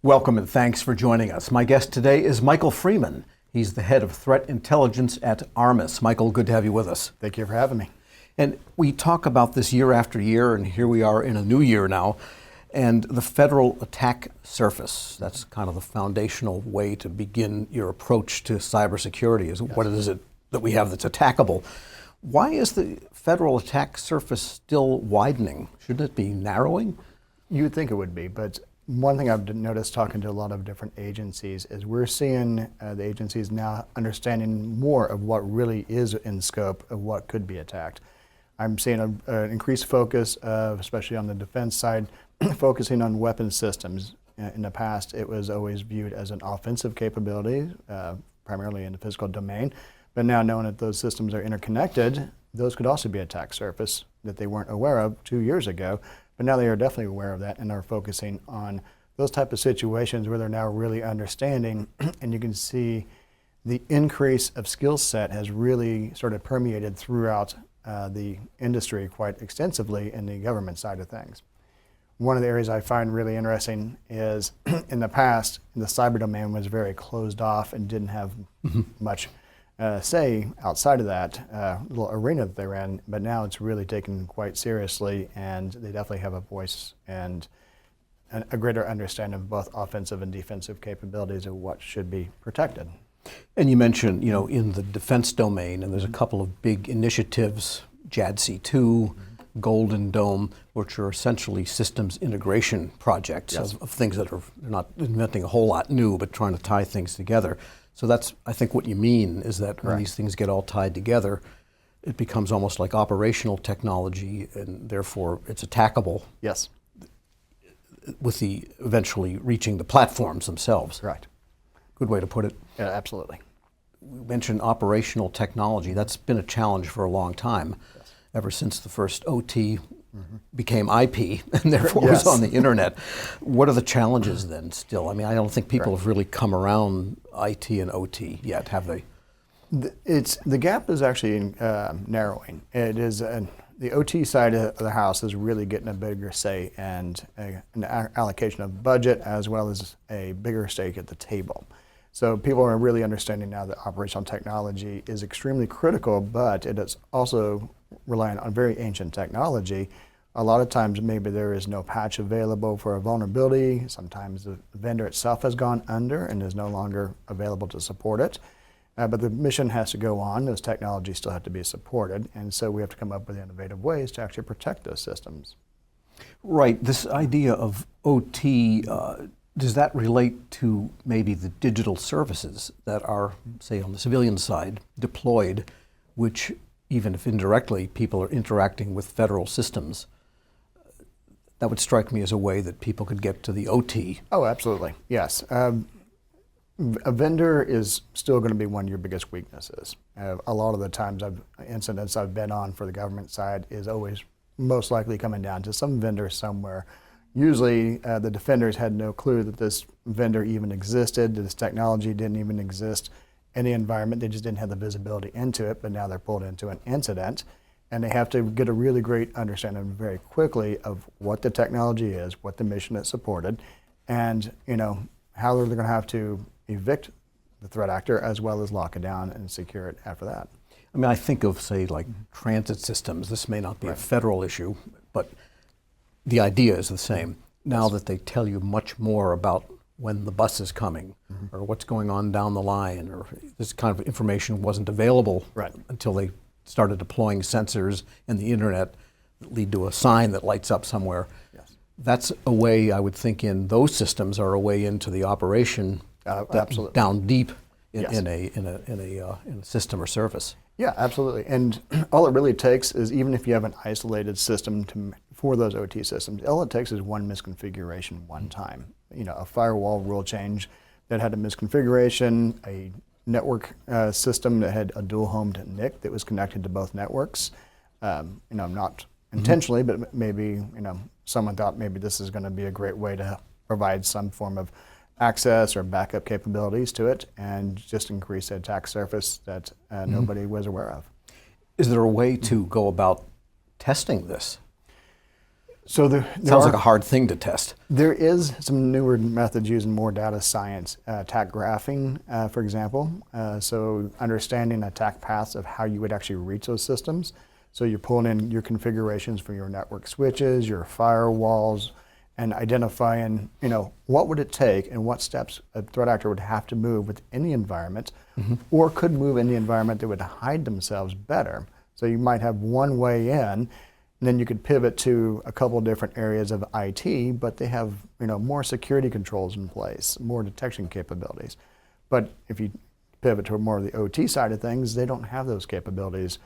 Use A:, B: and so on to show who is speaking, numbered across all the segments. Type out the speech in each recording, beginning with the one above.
A: Welcome and thanks for joining us. My guest today is Michael Freeman. He's the head of threat intelligence at Armis. Michael, good to have you with us.
B: Thank you for having me.
A: And we talk about this year after year, and here we are in a new year now, and the federal attack surface. That's kind of the foundational way to begin your approach to cybersecurity, is what is it that we have that's attackable. Why is the federal attack surface still widening? Shouldn't it be narrowing?
B: You would think it would be, but one thing I've noticed talking to a lot of different agencies is we're seeing the agencies now understanding more of what really is in scope of what could be attacked. I'm seeing an increased focus, especially on the defense side, focusing on weapon systems. In the past, it was always viewed as an offensive capability, primarily in the physical domain, but now knowing that those systems are interconnected, those could also be attack surface that they weren't aware of 2 years ago. But now they are definitely aware of that and are focusing on those type of situations where they're now really understanding, and you can see the increase of skill set has really sort of permeated throughout the industry quite extensively in the government side of things. One of the areas I find really interesting is in the past, the cyber domain was very closed off and didn't have much say outside of that little arena that they're in, but now it's really taken quite seriously, and they definitely have a voice and a greater understanding of both offensive and defensive capabilities of what should be protected.
A: And you mentioned, in the defense domain, and there's a couple of big initiatives, JADC2, Golden Dome, which are essentially systems integration projects of things that are not inventing a whole lot new, but trying to tie things together. So that's, I think, what you mean is that when these things get all tied together, it becomes almost like operational technology, and therefore it's attackable.
B: Yes.
A: With the eventually reaching the platforms themselves.
B: Right.
A: Good way to put it.
B: Yeah, absolutely.
A: We mentioned operational technology. That's been a challenge for a long time, ever since the first OT became IP and therefore was on the internet. What are the challenges then still? I mean, I don't think people have really come around IT and OT yet, have they?
B: The gap is actually narrowing. It is the OT side of the house is really getting a bigger say and an allocation of budget as well as a bigger stake at the table. So people are really understanding now that operational technology is extremely critical, but it is also relying on very ancient technology. A lot of times maybe there is no patch available for a vulnerability. Sometimes the vendor itself has gone under and is no longer available to support it. But the mission has to go on. Those technologies still have to be supported. And so we have to come up with innovative ways to actually protect those systems.
A: Right. This idea of OT, does that relate to maybe the digital services that are, say, on the civilian side, deployed, which even if indirectly people are interacting with federal systems? That would strike me as a way that people could get to the OT.
B: Oh, absolutely. Yes. A vendor is still going to be one of your biggest weaknesses. A lot of the times incidents I've been on for the government side is always most likely coming down to some vendor somewhere. Usually the defenders had no clue that this vendor even existed, that this technology didn't even exist in the environment. They just didn't have the visibility into it, but now they're pulled into an incident. And they have to get a really great understanding very quickly of what the technology is, what the mission is supported, and how they're going to have to evict the threat actor as well as lock it down and secure it after that.
A: I mean, I think of, say, like transit systems. This may not be a federal issue, but the idea is the same. Now that they tell you much more about when the bus is coming or what's going on down the line, or this kind of information wasn't available until they started deploying sensors and the internet that lead to a sign that lights up somewhere. That's a way, I would think, in those systems are a way into the operation
B: absolutely.
A: Down deep in a system or service.
B: Yeah, absolutely. And all it really takes is, even if you have an isolated system for those OT systems, all it takes is one misconfiguration one time. A firewall rule change that had a misconfiguration, a network system that had a dual-homed NIC that was connected to both networks. Not intentionally, but maybe someone thought maybe this is going to be a great way to provide some form of access or backup capabilities to it, and just increase the attack surface that nobody was aware of.
A: Is there a way to go about testing this?
B: So
A: Sounds like a hard thing to test.
B: There is some newer methods using more data science, attack graphing, for example. So understanding attack paths of how you would actually reach those systems. So you're pulling in your configurations for your network switches, your firewalls, and identifying, what would it take and what steps a threat actor would have to move within the environment, or could move in the environment that would hide themselves better. So you might have one way in, and then you could pivot to a couple different areas of IT, but they have more security controls in place, more detection capabilities. But if you pivot to more of the OT side of things, they don't have those capabilities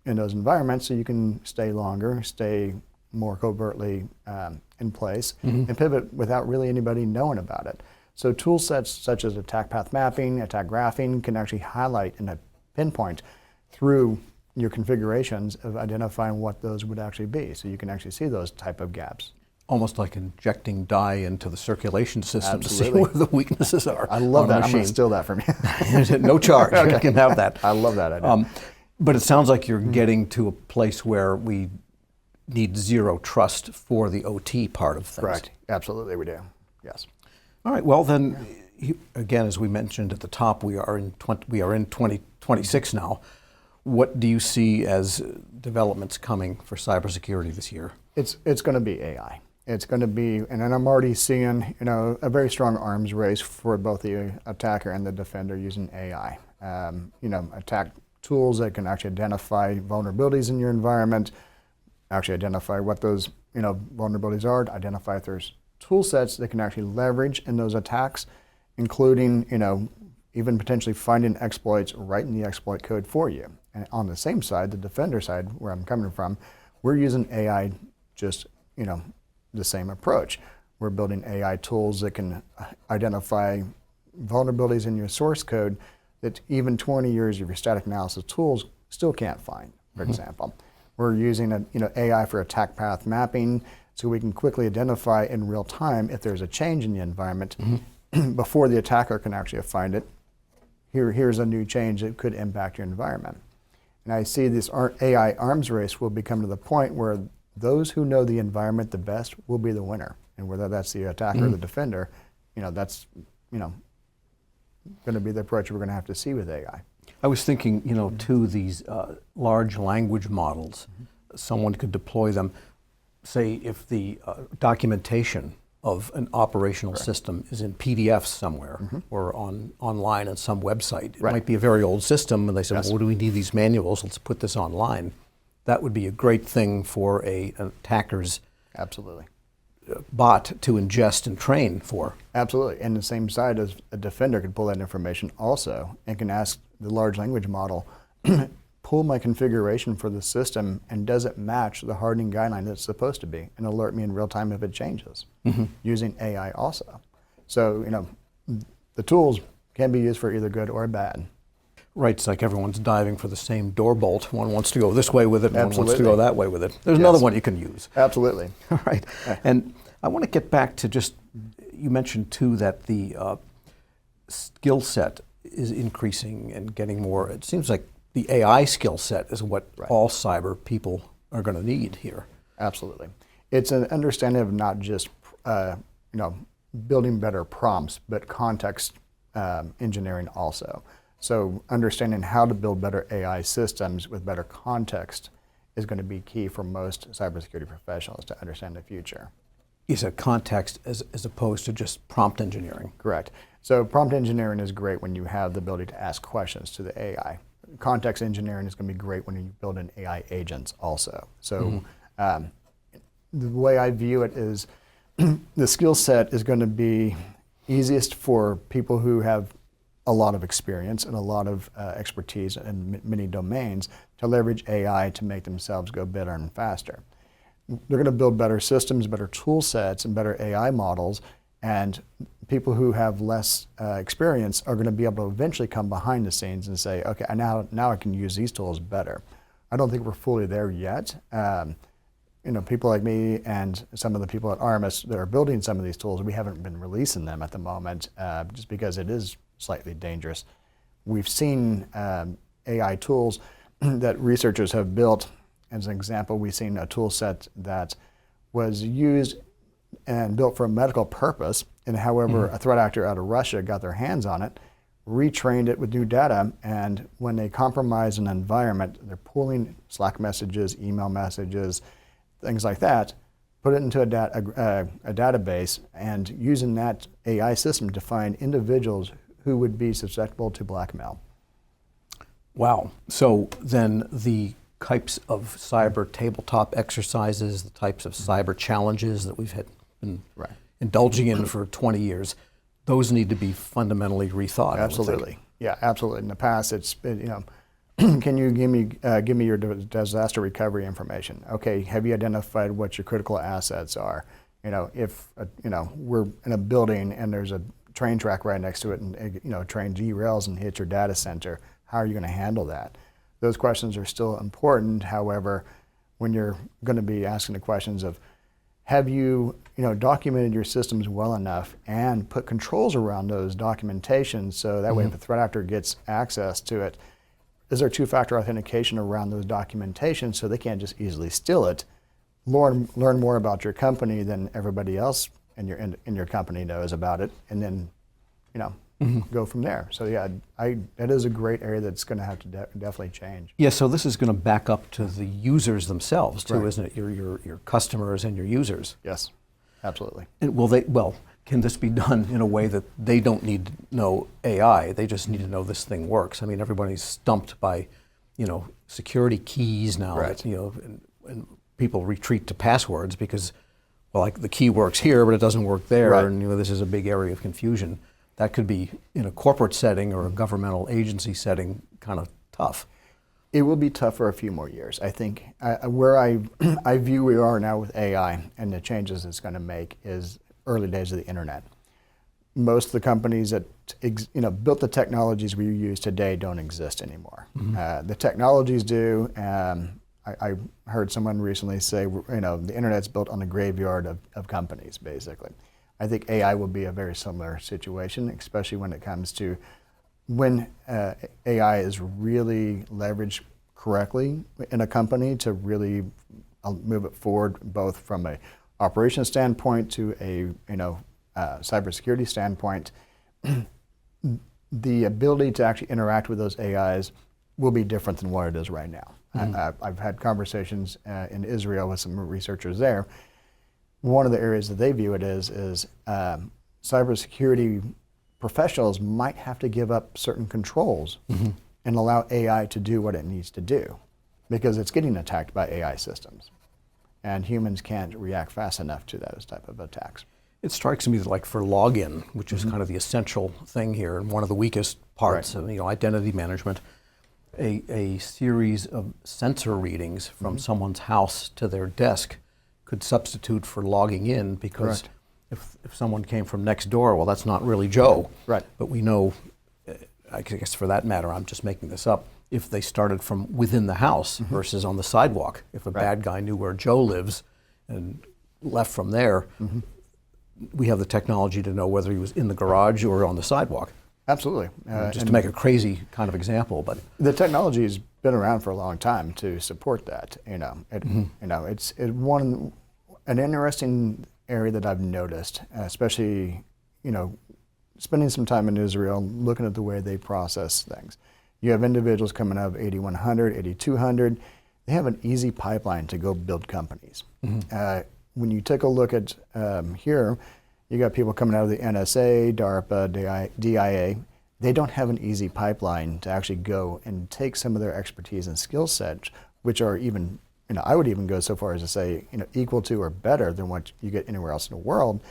B: in those environments, so you can stay longer, stay more covertly in place, and pivot without really anybody knowing about it. So tool sets such as attack path mapping, attack graphing can actually highlight and pinpoint through your configurations of identifying what those would actually be. So you can actually see those type of gaps.
A: Almost like injecting dye into the circulation system
B: Absolutely.
A: to see where the weaknesses are.
B: I love that. I'm
A: machine.
B: going to steal that from you.
A: No charge. You can have that.
B: I love that idea.
A: But it sounds like you're getting to a place where we need zero trust for the OT part of things.
B: Correct. Absolutely, we do. Yes.
A: All right. Well, then, again, as we mentioned at the top, we are in 2026 now. What do you see as developments coming for cybersecurity this year?
B: It's going to be AI. It's going to be, and I'm already seeing, a very strong arms race for both the attacker and the defender using AI. Attack tools that can actually identify vulnerabilities in your environment, actually identify what those, vulnerabilities are, identify if there's tool sets that can actually leverage in those attacks, including, even potentially finding exploits, writing the exploit code for you. And on the same side, the defender side, where I'm coming from, we're using AI just, the same approach. We're building AI tools that can identify vulnerabilities in your source code that even 20 years of your static analysis tools still can't find, for example. We're using AI for attack path mapping so we can quickly identify in real time if there's a change in the environment before the attacker can actually find it. Here's a new change that could impact your environment. And I see this AI arms race will become to the point where those who know the environment the best will be the winner. And whether that's the attacker or the defender, that's, going to be the approach we're going to have to see with AI.
A: I was thinking, too, these large language models, someone could deploy them, say, if the documentation of an operational system is in PDF somewhere or online on some website. It might be a very old system, and they say, well, what do we need these manuals? Let's put this online. That would be a great thing for an attacker's
B: Absolutely.
A: Bot to ingest and train for.
B: Absolutely. And the same side as a defender could pull that information also and can ask the large language model, pull my configuration for the system and does it match the hardening guideline that it's supposed to be, and alert me in real time if it changes using AI also. So, the tools can be used for either good or bad.
A: Right, it's like everyone's diving for the same door bolt. One wants to go this way with it, and one wants to
B: Absolutely.
A: go that way with it. There's another one you can use.
B: Absolutely.
A: All right, and I want to get back to just, you mentioned too that the skill set is increasing and getting more. It seems like the AI skill set is what all cyber people are going to need here.
B: Absolutely. It's an understanding of not just, building better prompts, but context engineering also. So understanding how to build better AI systems with better context is going to be key for most cybersecurity professionals to understand the future.
A: You said context as opposed to just prompt engineering.
B: Correct. So prompt engineering is great when you have the ability to ask questions to the AI. Context engineering is going to be great when you build in AI agents also. So the way I view it is the skill set is going to be easiest for people who have a lot of experience and a lot of expertise in many domains to leverage AI to make themselves go better and faster. They're going to build better systems, better tool sets, and better AI models, and people who have less experience are going to be able to eventually come behind the scenes and say, okay, now I can use these tools better. I don't think we're fully there yet. People like me and some of the people at Armis that are building some of these tools, we haven't been releasing them at the moment just because it is slightly dangerous. We've seen AI tools that researchers have built. As an example, we've seen a tool set that was used and built for a medical purpose, and however a threat actor out of Russia got their hands on it, retrained it with new data, and when they compromise an environment, they're pulling Slack messages, email messages, things like that, put it into a database, and using that AI system to find individuals who would be susceptible to blackmail.
A: Wow. So then the types of cyber tabletop exercises, the types of cyber challenges that we've been indulging in for 20 years, those need to be fundamentally rethought.
B: Absolutely. Yeah, absolutely. In the past, it's been, can you give me your disaster recovery information? Okay, have you identified what your critical assets are? If we're in a building and there's a train track right next to it, and a train derails and hits your data center, how are you going to handle that? Those questions are still important. However, when you're going to be asking the questions of, have you documented your systems well enough and put controls around those documentations so that way if a threat actor gets access to it, is there two-factor authentication around those documentations so they can't just easily steal it, learn more about your company than everybody else in your company knows about it, and then go from there. So yeah, that is a great area that's going to have to definitely change.
A: Yeah, so this is going to back up to the users themselves too, isn't it? Your customers and your users.
B: Yes, absolutely.
A: And can this be done in a way that they don't need to know AI? They just need to know this thing works. I mean, everybody's stumped by, security keys now.
B: Right.
A: That, and people retreat to passwords because, the key works here, but it doesn't work there,
B: right.
A: and this is a big area of confusion. That could be in a corporate setting or a governmental agency setting kind of tough.
B: It will be tough for a few more years. I think where I view we are now with AI and the changes it's going to make is early days of the internet. Most of the companies that built the technologies we use today don't exist anymore. The technologies do. I heard someone recently say, the internet's built on the graveyard of companies, basically. I think AI will be a very similar situation, especially when it comes to when AI is really leveraged correctly in a company to really move it forward, both from a operations standpoint to a cybersecurity standpoint. The ability to actually interact with those AIs will be different than what it is right now. I've had conversations in Israel with some researchers there. One of the areas that they view it is cybersecurity professionals might have to give up certain controls and allow AI to do what it needs to do, because it's getting attacked by AI systems, and humans can't react fast enough to those type of attacks.
A: It strikes me that, like for login, which is kind of the essential thing here and one of the weakest parts of identity management, a series of sensor readings from someone's house to their desk could substitute for logging in, because if someone came from next door, that's not really Joe. Right. But we know, I guess for that matter, I'm just making this up, if they started from within the house versus on the sidewalk, if a bad guy knew where Joe lives and left from there, we have the technology to know whether he was in the garage or on the sidewalk.
B: Absolutely.
A: Just to make a crazy kind of example, but
B: the technology has been around for a long time to support that. It's an interesting area that I've noticed, especially spending some time in Israel, looking at the way they process things. You have individuals coming out of 8100, 8200. They have an easy pipeline to go build companies. When you take a look at here, you got people coming out of the NSA, DARPA, DIA. They don't have an easy pipeline to actually go and take some of their expertise and skill sets, which are even, I would even go so far as to say, equal to or better than what you get anywhere else in the world.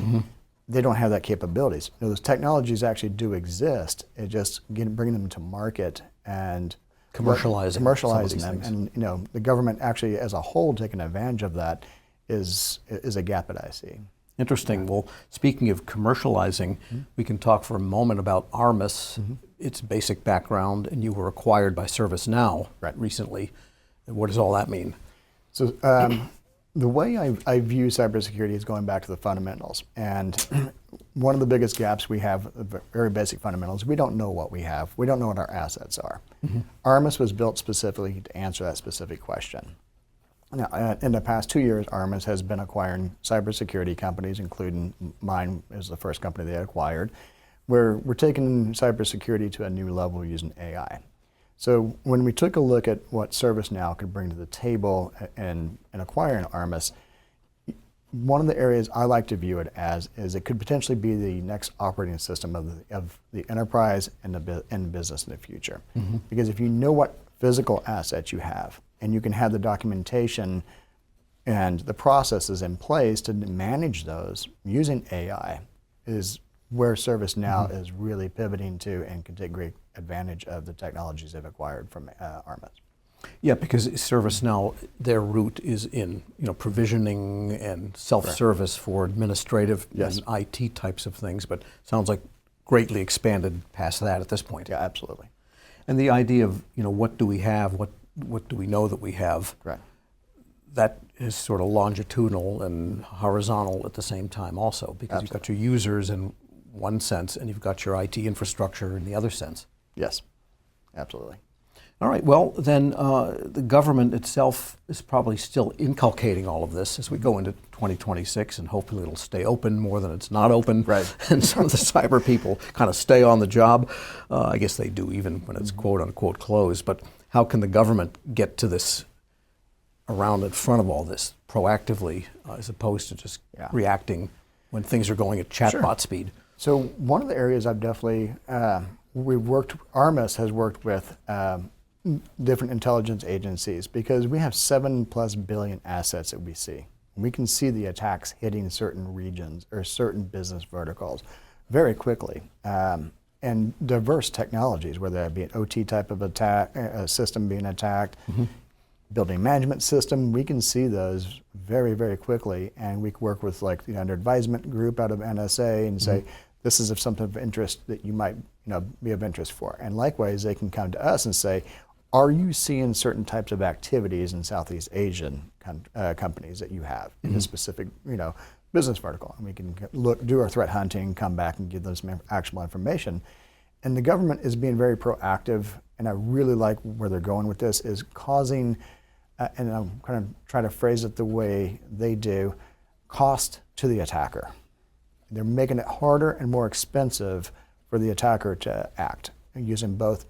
B: They don't have that capabilities. Those technologies actually do exist. It's just bringing them to market and commercializing them. And the government actually as a whole taking advantage of that is a gap that I see.
A: Interesting. Well, speaking of commercializing, we can talk for a moment about Armis, its basic background, and you were acquired by ServiceNow recently. What does all that mean?
B: So the way I view cybersecurity is going back to the fundamentals. And one of the biggest gaps we have, very basic fundamentals, we don't know what we have. We don't know what our assets are. Armis was built specifically to answer that specific question. Now, in the past 2 years, Armis has been acquiring cybersecurity companies, including mine is the first company they acquired, where we're taking cybersecurity to a new level using AI. So when we took a look at what ServiceNow could bring to the table in acquiring Armis, one of the areas I like to view it as is it could potentially be the next operating system of the enterprise and the business in the future. Mm-hmm. Because if you know what physical assets you have, and you can have the documentation and the processes in place to manage those using AI, is where ServiceNow mm-hmm. is really pivoting to and can take great advantage of the technologies they've acquired from Armis.
A: Yeah, because ServiceNow, their route is in provisioning and self-service for administrative
B: yes.
A: and IT types of things, but sounds like greatly expanded past that at this point.
B: Yeah, absolutely.
A: And the idea of what do we have, what do we know that we have,
B: right.
A: that is sort of longitudinal and horizontal at the same time also, because
B: absolutely.
A: You've got your users in one sense and you've got your IT infrastructure in the other sense.
B: Yes, absolutely.
A: All right, well then the government itself is probably still inculcating all of this as we go into 2026, and hopefully it'll stay open more than it's not open.
B: Right.
A: And some of the cyber people kind of stay on the job. I guess they do even when it's quote unquote closed, but how can the government get to this around in front of all this proactively as opposed to just reacting when things are going at chatbot speed? So
B: one of the areas I've definitely, Armis has worked with different intelligence agencies because we have 7+ billion assets that we see. We can see the attacks hitting certain regions or certain business verticals very quickly. And diverse technologies, whether that be an OT type of attack, a system being attacked, mm-hmm. building management system, we can see those very, very quickly. And we can work with like the under advisement group out of NSA and say, mm-hmm. this is of something of interest that you might be of interest for. And likewise, they can come to us and say, are you seeing certain types of activities in Southeast Asian companies that you have in mm-hmm. a specific business vertical? And we can do our threat hunting, come back and give them some actionable information. And the government is being very proactive, and I really like where they're going with this, is causing, and I'm kind of trying to phrase it the way they do, cost to the attacker. They're making it harder and more expensive for the attacker to act, using both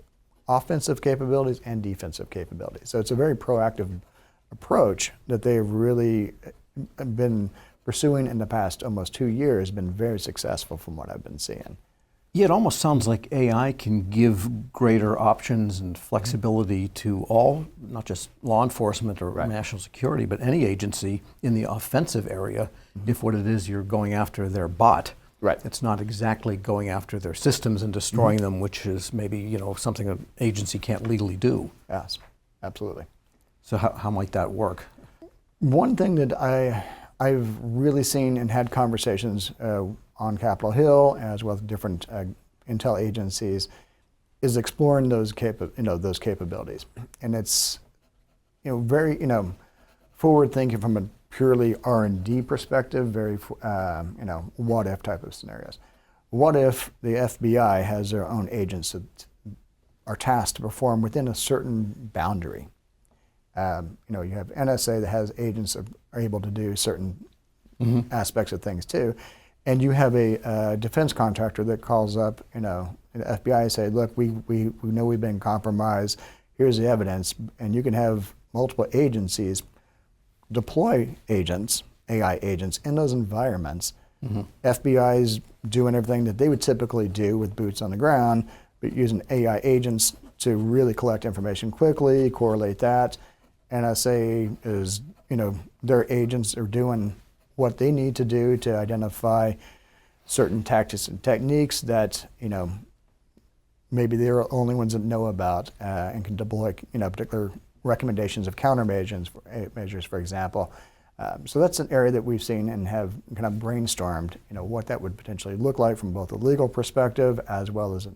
B: offensive capabilities and defensive capabilities. So it's a very proactive approach that they've really been pursuing in the past almost 2 years, been very successful from what I've been seeing.
A: Yeah, it almost sounds like AI can give greater options and flexibility to all, not just law enforcement or right. national security, but any agency in the offensive area, mm-hmm. if what it is you're going after their bot.
B: Right.
A: It's not exactly going after their systems and destroying mm-hmm. them, which is maybe something an agency can't legally do.
B: Yes, absolutely.
A: So how might that work?
B: One thing that I've really seen and had conversations on Capitol Hill as well as different intel agencies is exploring those capabilities, and it's very forward thinking from a purely R&D perspective, very what if type of scenarios. What if the FBI has their own agents that are tasked to perform within a certain boundary? You have NSA that has agents that are able to do certain mm-hmm. aspects of things too, and you have a defense contractor that calls up, the FBI and say, look, we know we've been compromised. Here's the evidence, and you can have multiple agencies deploy agents, AI agents, in those environments. Mm-hmm. FBI's doing everything that they would typically do with boots on the ground, but using AI agents to really collect information quickly, correlate that. NSA is, their agents are doing what they need to do to identify certain tactics and techniques that, maybe they're the only ones that know about and can deploy, particular recommendations of countermeasures, for example. So that's an area that we've seen and have kind of brainstormed, what that would potentially look like from both a legal perspective as well as,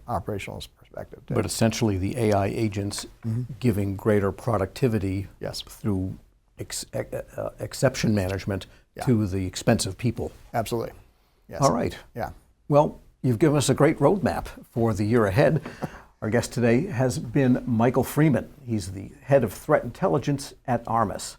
B: operational perspective too.
A: But essentially the AI agents mm-hmm. giving greater productivity
B: yes.
A: through exception management to the expense of people.
B: Absolutely. Yes.
A: All right.
B: Yeah.
A: Well, you've given us a great roadmap for the year ahead. Our guest today has been Michael Freeman. He's the head of threat intelligence at Armis.